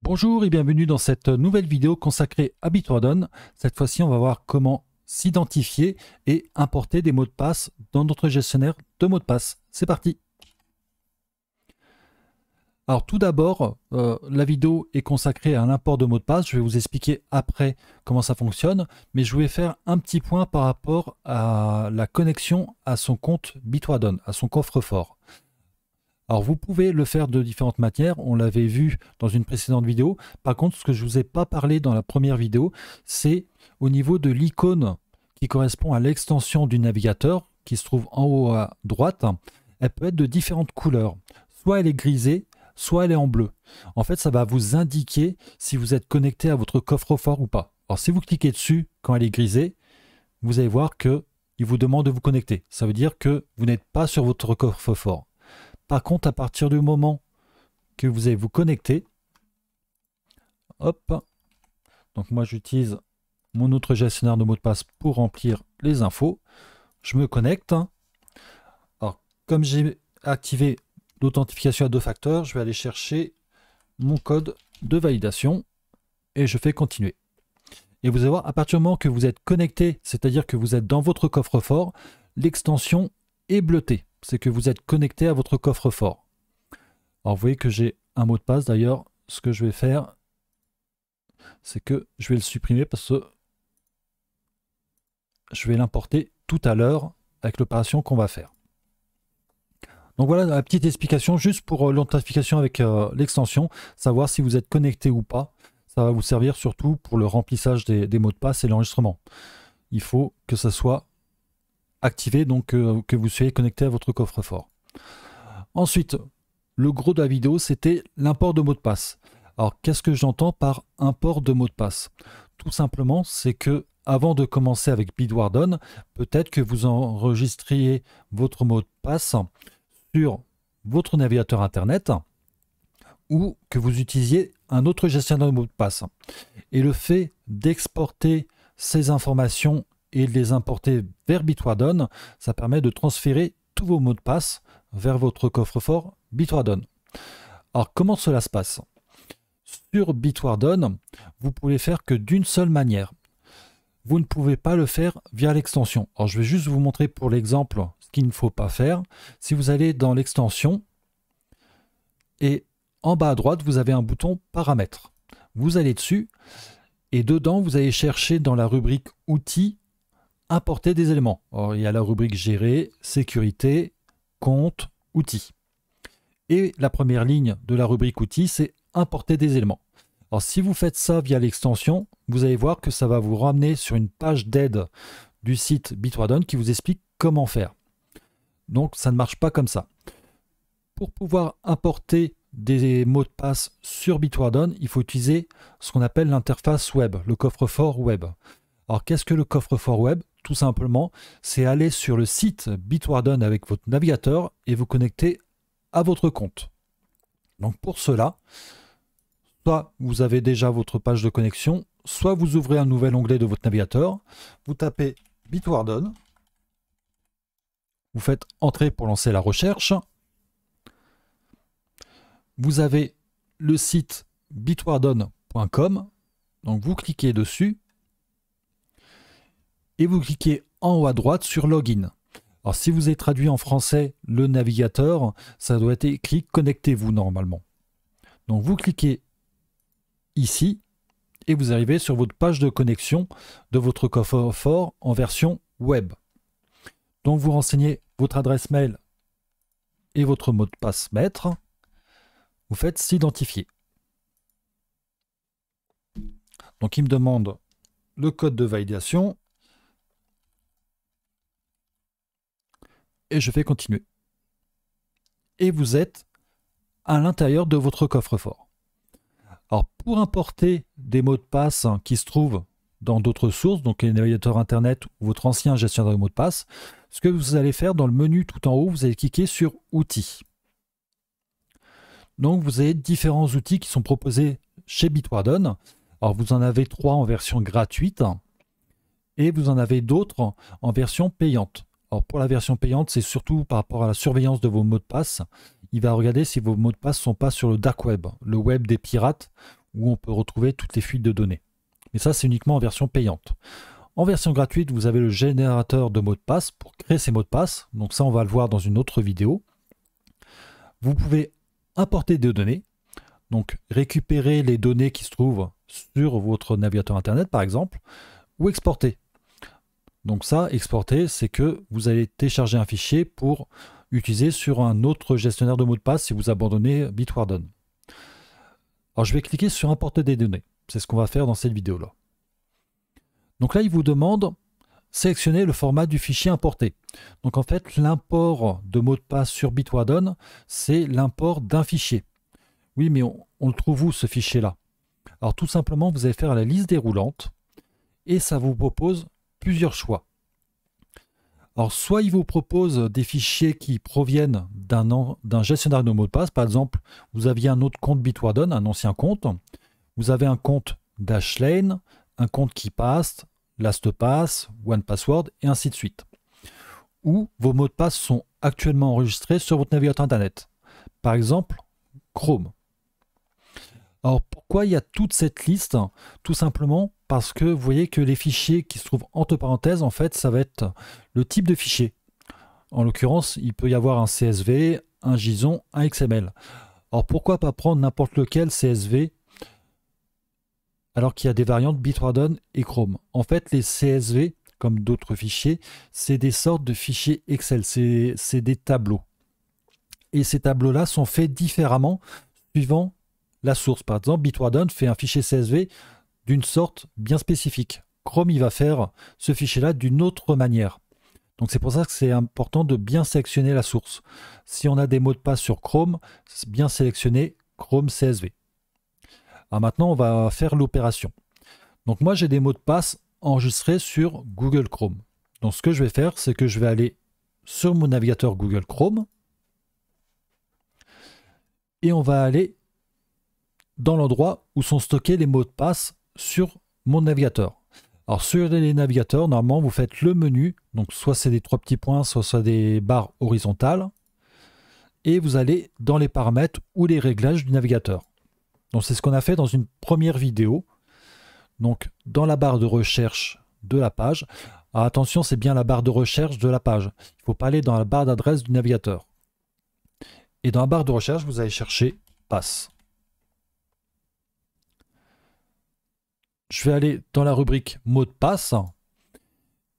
Bonjour et bienvenue dans cette nouvelle vidéo consacrée à Bitwarden. Cette fois-ci, on va voir comment s'identifier et importer des mots de passe dans notre gestionnaire de mots de passe. C'est parti! Alors tout d'abord, la vidéo est consacrée à l'import de mots de passe. Je vais vous expliquer après comment ça fonctionne, mais je vais faire un petit point par rapport à la connexion à son compte Bitwarden, à son coffre-fort. Alors vous pouvez le faire de différentes manières, on l'avait vu dans une précédente vidéo. Par contre, ce que je ne vous ai pas parlé dans la première vidéo, c'est au niveau de l'icône qui correspond à l'extension du navigateur, qui se trouve en haut à droite. Elle peut être de différentes couleurs. Soit elle est grisée, soit elle est en bleu. En fait, ça va vous indiquer si vous êtes connecté à votre coffre-fort ou pas. Alors si vous cliquez dessus quand elle est grisée, vous allez voir qu'il vous demande de vous connecter. Ça veut dire que vous n'êtes pas sur votre coffre-fort. Par contre, à partir du moment que vous allez vous connecter, hop, donc moi j'utilise mon autre gestionnaire de mots de passe pour remplir les infos. Je me connecte. Alors, comme j'ai activé l'authentification à deux facteurs, je vais aller chercher mon code de validation et je fais continuer. Et vous allez voir, à partir du moment que vous êtes connecté, c'est-à-dire que vous êtes dans votre coffre-fort, l'extension est bleutée. C'est que vous êtes connecté à votre coffre-fort. Alors vous voyez que j'ai un mot de passe. D'ailleurs, ce que je vais faire, c'est que je vais le supprimer parce que je vais l'importer tout à l'heure avec l'opération qu'on va faire. Donc voilà la petite explication juste pour l'authentification avec l'extension, savoir si vous êtes connecté ou pas. Ça va vous servir surtout pour le remplissage des mots de passe et l'enregistrement. Il faut que ça soit activé, donc que vous soyez connecté à votre coffre-fort. Ensuite, le gros de la vidéo, c'était l'import de mots de passe. Alors, qu'est-ce que j'entends par import de mots de passe? Tout simplement, c'est que avant de commencer avec Bitwarden, peut-être que vous enregistriez votre mot de passe sur votre navigateur Internet ou que vous utilisiez un autre gestionnaire de mots de passe. Et le fait d'exporter ces informations et de les importer vers Bitwarden, ça permet de transférer tous vos mots de passe vers votre coffre-fort Bitwarden. Alors comment cela se passe? Sur Bitwarden, vous pouvez faire que d'une seule manière. Vous ne pouvez pas le faire via l'extension. Alors je vais juste vous montrer pour l'exemple ce qu'il ne faut pas faire. Si vous allez dans l'extension et en bas à droite, vous avez un bouton paramètres. Vous allez dessus et dedans, vous allez chercher dans la rubrique outils importer des éléments. Alors, il y a la rubrique gérer, sécurité, compte, outils. Et la première ligne de la rubrique outils, c'est importer des éléments. Alors si vous faites ça via l'extension, vous allez voir que ça va vous ramener sur une page d'aide du site Bitwarden qui vous explique comment faire. Donc ça ne marche pas comme ça. Pour pouvoir importer des mots de passe sur Bitwarden, il faut utiliser ce qu'on appelle l'interface web, le coffre-fort web. Alors qu'est-ce que le coffre-fort web? Tout simplement, c'est aller sur le site Bitwarden avec votre navigateur et vous connecter à votre compte. Donc pour cela, soit vous avez déjà votre page de connexion, soit vous ouvrez un nouvel onglet de votre navigateur, vous tapez Bitwarden, vous faites entrer pour lancer la recherche, vous avez le site bitwarden.com, donc vous cliquez dessus, et vous cliquez en haut à droite sur Login. Alors si vous avez traduit en français le navigateur, ça doit être écrit Connectez-vous normalement. Donc vous cliquez ici et vous arrivez sur votre page de connexion de votre coffre-fort en version web. Donc vous renseignez votre adresse mail et votre mot de passe maître. Vous faites s'identifier. Donc il me demande le code de validation. Et je fais continuer. Et vous êtes à l'intérieur de votre coffre-fort. Alors pour importer des mots de passe qui se trouvent dans d'autres sources, donc les navigateurs internet ou votre ancien gestionnaire de mots de passe, ce que vous allez faire dans le menu tout en haut, vous allez cliquer sur outils. Donc vous avez différents outils qui sont proposés chez Bitwarden. Alors vous en avez 3 en version gratuite et vous en avez d'autres en version payante. Alors pour la version payante, c'est surtout par rapport à la surveillance de vos mots de passe. Il va regarder si vos mots de passe ne sont pas sur le dark web, le web des pirates, où on peut retrouver toutes les fuites de données. Mais ça, c'est uniquement en version payante. En version gratuite, vous avez le générateur de mots de passe pour créer ces mots de passe. Donc ça, on va le voir dans une autre vidéo. Vous pouvez importer des données, donc récupérer les données qui se trouvent sur votre navigateur Internet, par exemple, ou exporter. Donc ça, exporter, c'est que vous allez télécharger un fichier pour utiliser sur un autre gestionnaire de mots de passe si vous abandonnez Bitwarden. Alors je vais cliquer sur importer des données. C'est ce qu'on va faire dans cette vidéo-là. Donc là, il vous demande sélectionner le format du fichier importé. Donc en fait, l'import de mots de passe sur Bitwarden, c'est l'import d'un fichier. Oui, mais on le trouve où ce fichier-là? Alors tout simplement, vous allez faire la liste déroulante et ça vous propose plusieurs choix. Alors soit il vous propose des fichiers qui proviennent d'un gestionnaire de mots de passe. Par exemple, vous aviez un autre compte Bitwarden, un ancien compte. Vous avez un compte Dashlane, un compte KeePass, LastPass, OnePassword et ainsi de suite. Où vos mots de passe sont actuellement enregistrés sur votre navigateur Internet. Par exemple, Chrome. Alors pourquoi il y a toute cette liste? Tout simplement parce que vous voyez que les fichiers qui se trouvent entre parenthèses, en fait, ça va être le type de fichier. En l'occurrence, il peut y avoir un CSV, un JSON, un XML. Alors pourquoi pas prendre n'importe lequel CSV alors qu'il y a des variantes Bitwarden et Chrome? En fait, les CSV, comme d'autres fichiers, c'est des sortes de fichiers Excel, c'est des tableaux. Et ces tableaux-là sont faits différemment suivant la source. Par exemple, Bitwarden fait un fichier CSV d'une sorte bien spécifique. Chrome, il va faire ce fichier-là d'une autre manière. Donc c'est pour ça que c'est important de bien sélectionner la source. Si on a des mots de passe sur Chrome, c'est bien sélectionner Chrome CSV. Alors maintenant, on va faire l'opération. Donc moi, j'ai des mots de passe enregistrés sur Google Chrome. Donc ce que je vais faire, c'est que je vais aller sur mon navigateur Google Chrome et on va aller dans l'endroit où sont stockés les mots de passe sur mon navigateur. Alors sur les navigateurs, normalement, vous faites le menu, donc soit c'est des trois petits points, soit des barres horizontales, et vous allez dans les paramètres ou les réglages du navigateur. Donc c'est ce qu'on a fait dans une première vidéo. Donc dans la barre de recherche de la page, alors attention, c'est bien la barre de recherche de la page. Il ne faut pas aller dans la barre d'adresse du navigateur. Et dans la barre de recherche, vous allez chercher passe. Je vais aller dans la rubrique mots de passe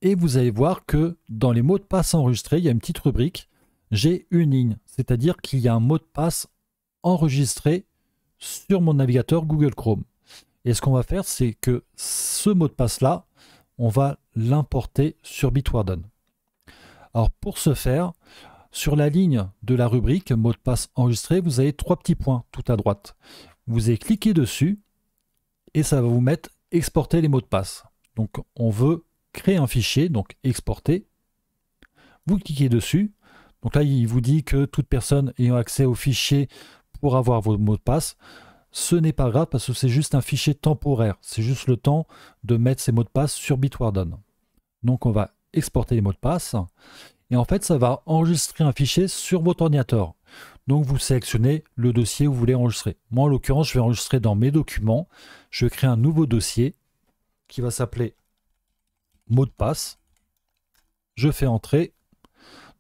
et vous allez voir que dans les mots de passe enregistrés, il y a une petite rubrique, j'ai une ligne, c'est-à-dire qu'il y a un mot de passe enregistré sur mon navigateur Google Chrome. Et ce qu'on va faire, c'est que ce mot de passe-là, on va l'importer sur Bitwarden. Alors pour ce faire, sur la ligne de la rubrique mot de passe enregistré, vous avez trois petits points tout à droite. Vous allez cliquer dessus et ça va vous mettre exporter les mots de passe. Donc on veut créer un fichier, donc exporter. Vous cliquez dessus. Donc là, il vous dit que toute personne ayant accès au fichier pour avoir vos mots de passe. Ce n'est pas grave parce que c'est juste un fichier temporaire. C'est juste le temps de mettre ces mots de passe sur Bitwarden. Donc on va exporter les mots de passe. Et en fait, ça va enregistrer un fichier sur votre ordinateur. Donc vous sélectionnez le dossier où vous voulez enregistrer. Moi, en l'occurrence, je vais enregistrer dans mes documents. Je vais créer un nouveau dossier qui va s'appeler mot de passe. Je fais entrer.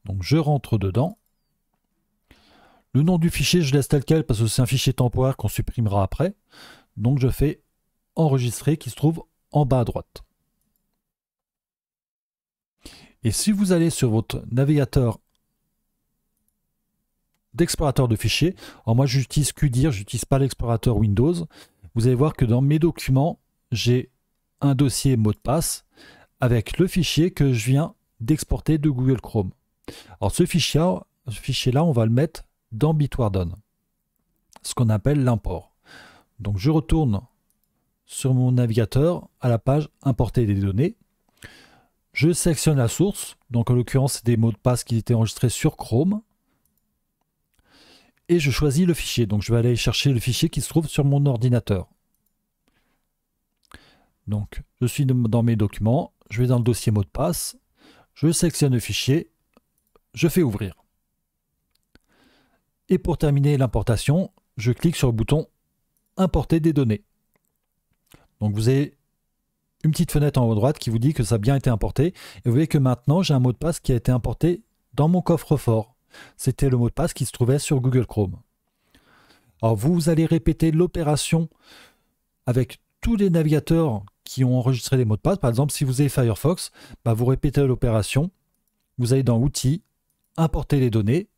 Donc je rentre dedans. Le nom du fichier, je laisse tel quel parce que c'est un fichier temporaire qu'on supprimera après. Donc je fais enregistrer qui se trouve en bas à droite. Et si vous allez sur votre navigateur d'explorateur de fichiers, alors moi j'utilise QDIR, j'utilise pas l'explorateur Windows, vous allez voir que dans mes documents, j'ai un dossier mot de passe avec le fichier que je viens d'exporter de Google Chrome. Alors ce fichier-là, on va le mettre dans Bitwarden, ce qu'on appelle l'import. Donc je retourne sur mon navigateur à la page importer des données. Je sélectionne la source, donc en l'occurrence c'est des mots de passe qui étaient enregistrés sur Chrome. Et je choisis le fichier, donc je vais aller chercher le fichier qui se trouve sur mon ordinateur. Donc je suis dans mes documents, je vais dans le dossier mot de passe, je sélectionne le fichier, je fais ouvrir. Et pour terminer l'importation, je clique sur le bouton importer des données. Donc vous avez une petite fenêtre en haut à droite qui vous dit que ça a bien été importé. Et vous voyez que maintenant, j'ai un mot de passe qui a été importé dans mon coffre-fort. C'était le mot de passe qui se trouvait sur Google Chrome. Alors vous allez répéter l'opération avec tous les navigateurs qui ont enregistré les mots de passe. Par exemple, si vous avez Firefox, vous répétez l'opération. Vous allez dans Outils, Importer les données.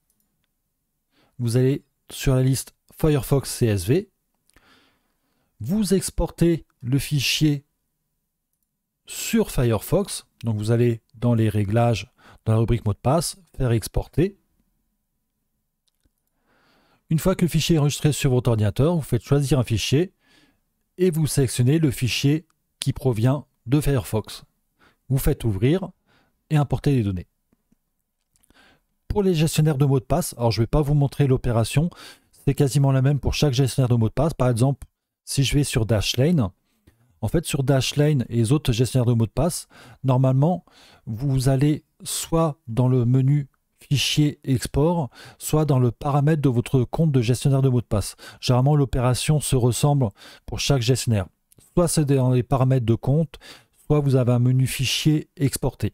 Vous allez sur la liste Firefox CSV. Vous exportez le fichier sur Firefox. Donc vous allez dans les réglages, dans la rubrique mot de passe, faire exporter. Une fois que le fichier est enregistré sur votre ordinateur, vous faites choisir un fichier et vous sélectionnez le fichier qui provient de Firefox. Vous faites ouvrir et importer les données. Pour les gestionnaires de mots de passe, alors je ne vais pas vous montrer l'opération, c'est quasiment la même pour chaque gestionnaire de mots de passe. Par exemple, si je vais sur Dashlane, en fait sur Dashlane et les autres gestionnaires de mots de passe, normalement, vous allez soit dans le menu Fichier Export, soit dans le paramètre de votre compte de gestionnaire de mots de passe. Généralement, l'opération se ressemble pour chaque gestionnaire. Soit c'est dans les paramètres de compte, soit vous avez un menu Fichier Exporter.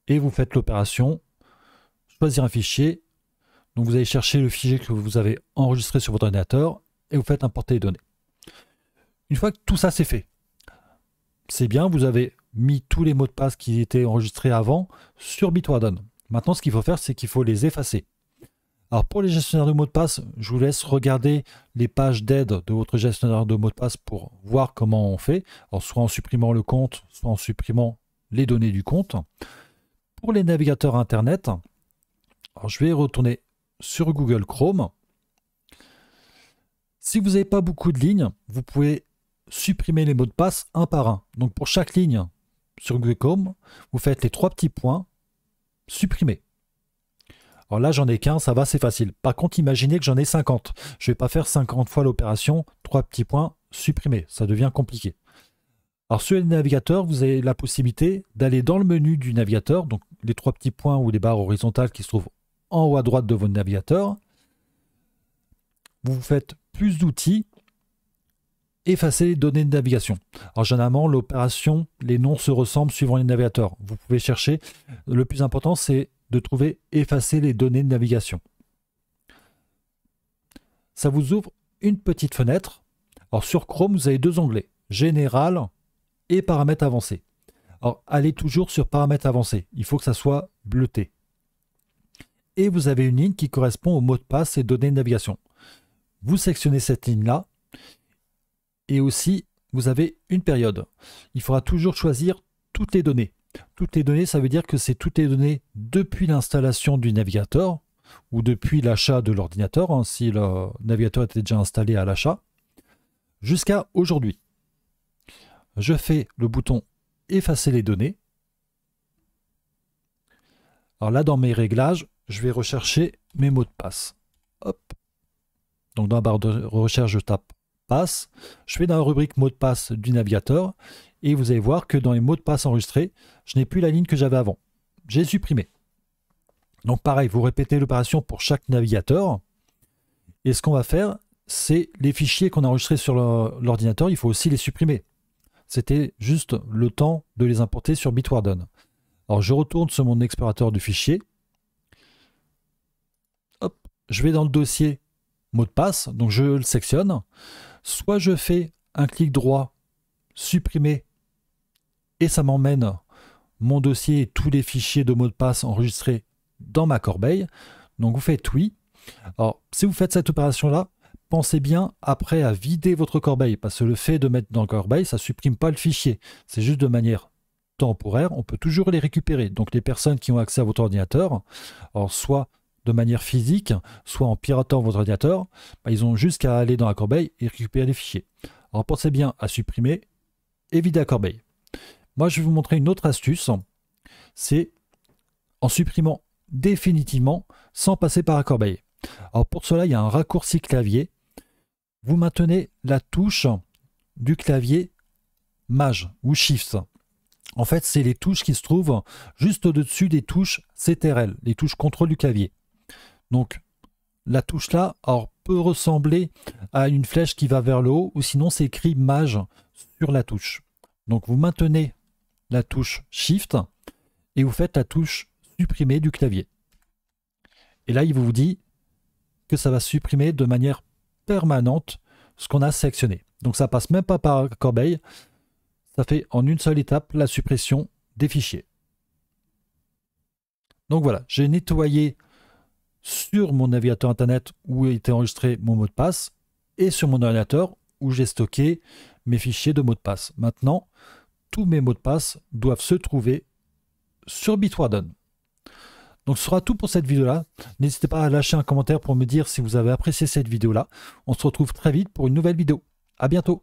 Et vous faites l'opération, choisir un fichier. Donc vous allez chercher le fichier que vous avez enregistré sur votre ordinateur et vous faites importer les données. Une fois que tout ça c'est fait, c'est bien, vous avez mis tous les mots de passe qui étaient enregistrés avant sur Bitwarden. Maintenant, ce qu'il faut faire, c'est qu'il faut les effacer. Alors pour les gestionnaires de mots de passe, je vous laisse regarder les pages d'aide de votre gestionnaire de mots de passe pour voir comment on fait. Alors soit en supprimant le compte, soit en supprimant les données du compte. Pour les navigateurs Internet, alors je vais retourner sur Google Chrome. Si vous n'avez pas beaucoup de lignes, vous pouvez supprimer les mots de passe un par un. Donc pour chaque ligne sur Google Chrome, vous faites les 3 petits points, supprimer. Alors là, j'en ai qu'un, ça va, c'est facile. Par contre, imaginez que j'en ai 50. Je ne vais pas faire 50 fois l'opération, 3 petits points, supprimer. Ça devient compliqué. Alors sur les navigateurs, vous avez la possibilité d'aller dans le menu du navigateur, donc les 3 petits points ou les barres horizontales qui se trouvent en haut à droite de votre navigateur. Vous faites plus d'outils, effacer les données de navigation. Alors généralement, l'opération, les noms se ressemblent suivant les navigateurs. Vous pouvez chercher. Le plus important, c'est de trouver effacer les données de navigation. Ça vous ouvre une petite fenêtre. Alors sur Chrome, vous avez 2 onglets, Général et Paramètres avancés. Alors allez toujours sur Paramètres avancés. Il faut que ça soit bleuté. Et vous avez une ligne qui correspond au mot de passe et données de navigation. Vous sélectionnez cette ligne-là. Et aussi, vous avez une période. Il faudra toujours choisir toutes les données. Toutes les données, ça veut dire que c'est toutes les données depuis l'installation du navigateur ou depuis l'achat de l'ordinateur, hein, si le navigateur était déjà installé à l'achat, jusqu'à aujourd'hui. Je fais le bouton effacer les données. Alors là, dans mes réglages, je vais rechercher mes mots de passe. Hop. Donc dans la barre de recherche, je tape passe. Je vais dans la rubrique mots de passe du navigateur et vous allez voir que dans les mots de passe enregistrés, je n'ai plus la ligne que j'avais avant. J'ai supprimé. Donc pareil, vous répétez l'opération pour chaque navigateur. Et ce qu'on va faire, c'est les fichiers qu'on a enregistrés sur l'ordinateur, il faut aussi les supprimer. C'était juste le temps de les importer sur Bitwarden. Alors je retourne sur mon explorateur du fichier. Hop, je vais dans le dossier mot de passe, donc je le sélectionne. Soit je fais un clic droit, supprimer, et ça m'emmène mon dossier et tous les fichiers de mots de passe enregistrés dans ma corbeille. Donc vous faites oui. Alors si vous faites cette opération-là, pensez bien après à vider votre corbeille, parce que le fait de mettre dans la corbeille, ça ne supprime pas le fichier. C'est juste de manière temporaire, on peut toujours les récupérer. Donc les personnes qui ont accès à votre ordinateur, alors soit de manière physique, soit en piratant votre ordinateur, ils ont juste qu'à aller dans la corbeille et récupérer les fichiers. Alors pensez bien à supprimer et vider la corbeille. Moi je vais vous montrer une autre astuce, c'est en supprimant définitivement sans passer par la corbeille. Alors pour cela, il y a un raccourci clavier. Vous maintenez la touche du clavier Maj ou Shift. En fait, c'est les touches qui se trouvent juste au-dessus des touches CTRL, les touches contrôle du clavier. Donc, la touche là, alors peut ressembler à une flèche qui va vers le haut, ou sinon c'est écrit Maj sur la touche. Donc vous maintenez la touche Shift et vous faites la touche supprimer du clavier. Et là, il vous dit que ça va supprimer de manière permanente ce qu'on a sélectionné. Donc ça passe même pas par corbeille, ça fait en une seule étape la suppression des fichiers. Donc voilà, j'ai nettoyé sur mon navigateur internet où était enregistré mon mot de passe et sur mon ordinateur où j'ai stocké mes fichiers de mots de passe. Maintenant, tous mes mots de passe doivent se trouver sur Bitwarden. Donc ce sera tout pour cette vidéo-là. N'hésitez pas à lâcher un commentaire pour me dire si vous avez apprécié cette vidéo-là. On se retrouve très vite pour une nouvelle vidéo. À bientôt.